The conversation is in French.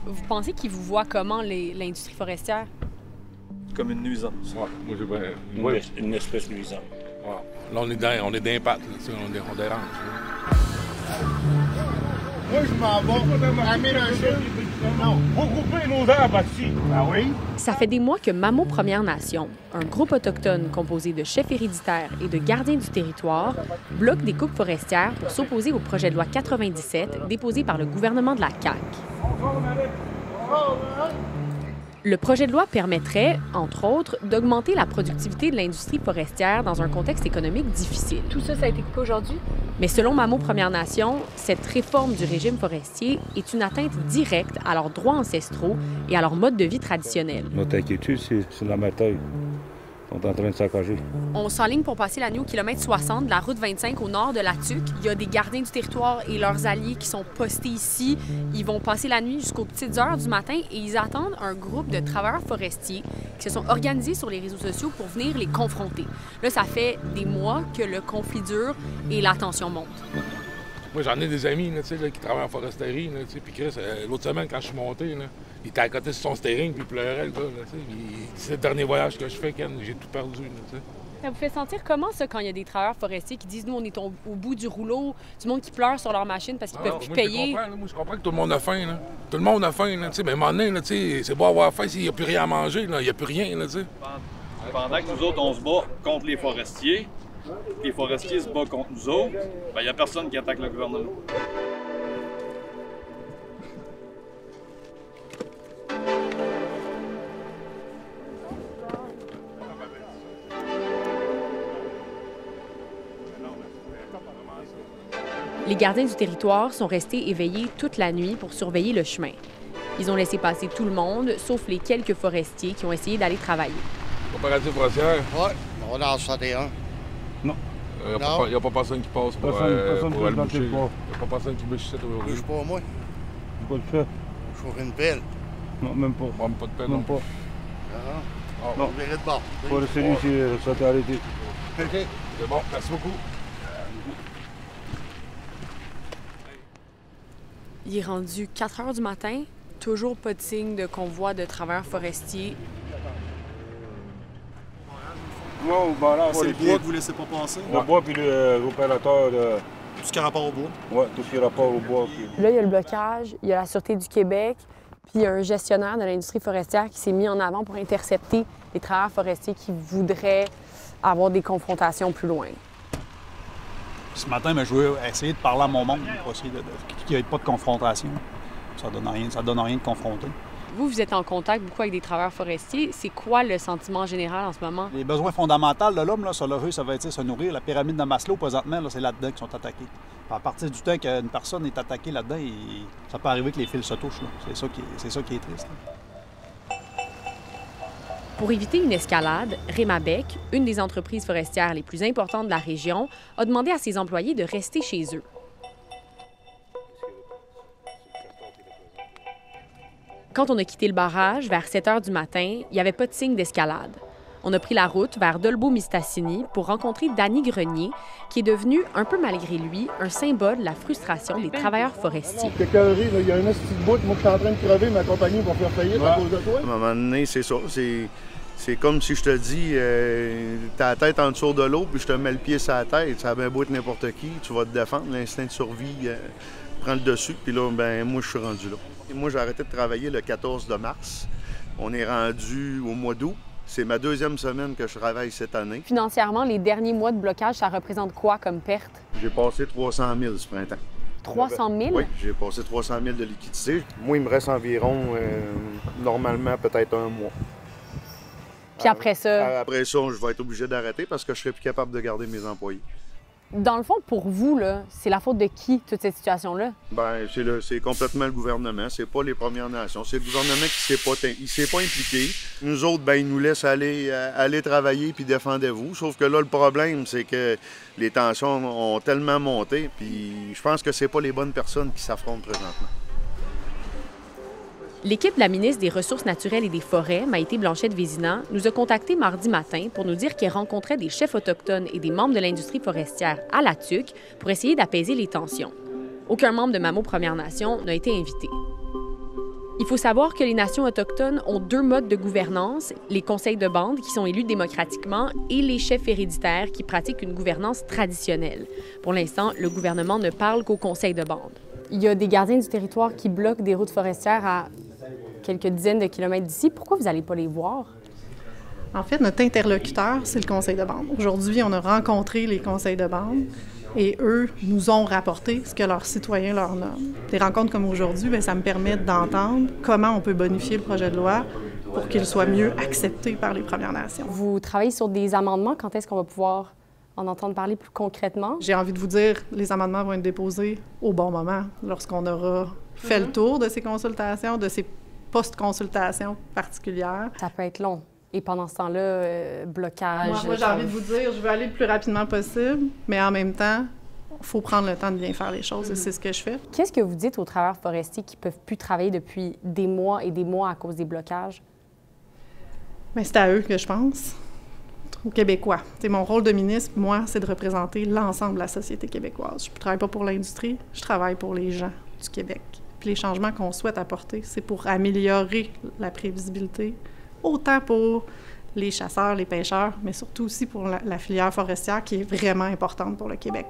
Vous pensez qu'ils vous voient comment, l'industrie forestière? Comme une nuisance. Ouais, moi, Une espèce nuisante. ouais. Là, on est d'impact, on dérange. Moi, je m'en vais à Mélenchon. Non, vous coupez nos arbres ici. Ah oui? Ça fait des mois que Mamo Première Nation, un groupe autochtone composé de chefs héréditaires et de gardiens du territoire, bloque des coupes forestières pour s'opposer au projet de loi 97 déposé par le gouvernement de la CAQ. Le projet de loi permettrait, entre autres, d'augmenter la productivité de l'industrie forestière dans un contexte économique difficile. Tout ça, ça a été coupé aujourd'hui? Mais selon Mamo Première Nation, cette réforme du régime forestier est une atteinte directe à leurs droits ancestraux et à leur mode de vie traditionnel. Notre inquiétude, c'est la méthode. Ils sont en train de saccager. On s'enligne pour passer la nuit au kilomètre 60 de la route 25 au nord de la Tuque. Il y a des gardiens du territoire et leurs alliés qui sont postés ici. Ils vont passer la nuit jusqu'aux petites heures du matin et ils attendent un groupe de travailleurs forestiers qui se sont organisés sur les réseaux sociaux pour venir les confronter. Là, ça fait des mois que le conflit dure et la tension monte. Moi, j'en ai des amis là, qui travaillent en foresterie. Puis Chris, l'autre semaine, quand je suis monté, là, il était à côté de son steering puis il pleurait. Le gars, c'est le dernier voyage que je fais, Ken, j'ai tout perdu. Là, ça vous fait sentir comment, ça, quand il y a des travailleurs forestiers qui disent « Nous, on est au bout du rouleau », du monde qui pleure sur leur machine parce qu'ils ne peuvent plus payer? Moi, je comprends que tout le monde a faim. Là. Tout le monde a faim. Là, mais à un moment donné, c'est beau avoir faim s'il n'y a plus rien à manger. Il n'y a plus rien. Là, Pendant que nous autres, on se bat contre les forestiers se battent contre nous autres, il n'y a personne qui attaque le gouvernement. Les gardiens du territoire sont restés éveillés toute la nuit pour surveiller le chemin. Ils ont laissé passer tout le monde, sauf les quelques forestiers qui ont essayé d'aller travailler. Coopérative forestière? Oui, on va dans le 61. Non. Il n'y a pas personne qui passe pour aller boucher. Il n'y a pas personne qui bouche ici aujourd'hui. Bouge pas, moi. Pas de fait. Je ferai une pelle. Non, même pas. Même pas de peine. Même pas. Ah, non. On verrait de bord. Pour le celui qui s'est arrêté. OK. C'est bon, merci beaucoup. Il est rendu 4 heures du matin, toujours pas de signe de convoi de travailleurs forestiers. Non, ben là, C'est le bois que vous laissez pas passer? Le bois puis l'opérateur. Tout ce qui a rapport au bois? Oui, tout ce qui a rapport au bois. Puis... Là, il y a le blocage, il y a la Sûreté du Québec, puis il y a un gestionnaire de l'industrie forestière qui s'est mis en avant pour intercepter les travailleurs forestiers qui voudraient avoir des confrontations plus loin. Ce matin, je voulais essayer de parler à mon monde pour essayer qu'il n'y ait pas de confrontation. Ça donne rien de confronter. Vous êtes en contact beaucoup avec des travailleurs forestiers. C'est quoi le sentiment général en ce moment? Les besoins fondamentaux de l'homme, sur le rue, ça va être se nourrir. La pyramide de Maslow, présentement, c'est là-dedans qu'ils sont attaqués. À partir du temps qu'une personne est attaquée là-dedans, ça peut arriver que les fils se touchent. C'est ça qui est triste. Pour éviter une escalade, Rémabec, une des entreprises forestières les plus importantes de la région, a demandé à ses employés de rester chez eux. Quand on a quitté le barrage, vers 7 heures du matin, il n'y avait pas de signe d'escalade. On a pris la route vers Dolbeau-Mistassini pour rencontrer Danny Grenier, qui est devenu, un peu malgré lui, un symbole de la frustration des travailleurs forestiers. Il y a un petit bout, moi, qui est en train de crever, ma compagnie va faire faillite à cause de toi. À un moment donné, c'est ça. C'est comme si je te dis, t'as la tête en dessous de l'eau, puis je te mets le pied sur la tête. Ça a bien beau être n'importe qui, tu vas te défendre. L'instinct de survie prend le dessus, puis là, moi, je suis rendu là. Et moi, j'ai arrêté de travailler le 14 de mars. On est rendu au mois d'août. C'est ma deuxième semaine que je travaille cette année. Financièrement, les derniers mois de blocage, ça représente quoi comme perte? J'ai passé 300 000 ce printemps. 300 000? Oui, j'ai passé 300 000 de liquidité. Moi, il me reste environ, normalement, peut-être un mois. Puis après ça? Après ça, je vais être obligé d'arrêter parce que je serai plus capable de garder mes employés. Dans le fond, pour vous, c'est la faute de qui, toute cette situation-là? Bien, c'est complètement le gouvernement. C'est pas les Premières Nations. C'est le gouvernement qui s'est pas impliqué. Nous autres, ben, ils nous laissent aller travailler puis défendez-vous. Sauf que là, le problème, c'est que les tensions ont tellement monté. Puis je pense que c'est pas les bonnes personnes qui s'affrontent présentement. L'équipe de la ministre des Ressources naturelles et des Forêts, Maïté Blanchette-Vézina, nous a contactés mardi matin pour nous dire qu'elle rencontrait des chefs autochtones et des membres de l'industrie forestière à la Tuque pour essayer d'apaiser les tensions. Aucun membre de Mamo Première Nation n'a été invité. Il faut savoir que les nations autochtones ont 2 modes de gouvernance, les conseils de bande qui sont élus démocratiquement et les chefs héréditaires qui pratiquent une gouvernance traditionnelle. Pour l'instant, le gouvernement ne parle qu'aux conseils de bande. Il y a des gardiens du territoire qui bloquent des routes forestières à quelques dizaines de kilomètres d'ici. Pourquoi vous n'allez pas les voir? En fait, notre interlocuteur, c'est le conseil de bande. Aujourd'hui, on a rencontré les conseils de bande et eux nous ont rapporté ce que leurs citoyens leur nomment. Des rencontres comme aujourd'hui, bien, ça me permet d'entendre comment on peut bonifier le projet de loi pour qu'il soit mieux accepté par les Premières Nations. Vous travaillez sur des amendements. Quand est-ce qu'on va pouvoir en entendre parler plus concrètement? J'ai envie de vous dire, les amendements vont être déposés au bon moment, lorsqu'on aura fait le tour de ces consultations, de ces post-consultations particulières. Ça peut être long. Et pendant ce temps-là, blocage... Moi j'ai envie de vous dire, je veux aller le plus rapidement possible, mais en même temps, il faut prendre le temps de bien faire les choses, et c'est ce que je fais. Qu'est-ce que vous dites aux travailleurs forestiers qui ne peuvent plus travailler depuis des mois et des mois à cause des blocages? Bien, c'est à eux que je pense, aux Québécois. T'sais, mon rôle de ministre, moi, c'est de représenter l'ensemble de la société québécoise. Je ne travaille pas pour l'industrie, je travaille pour les gens du Québec. Puis les changements qu'on souhaite apporter, c'est pour améliorer la prévisibilité, autant pour les chasseurs, les pêcheurs, mais surtout aussi pour la filière forestière qui est vraiment importante pour le Québec.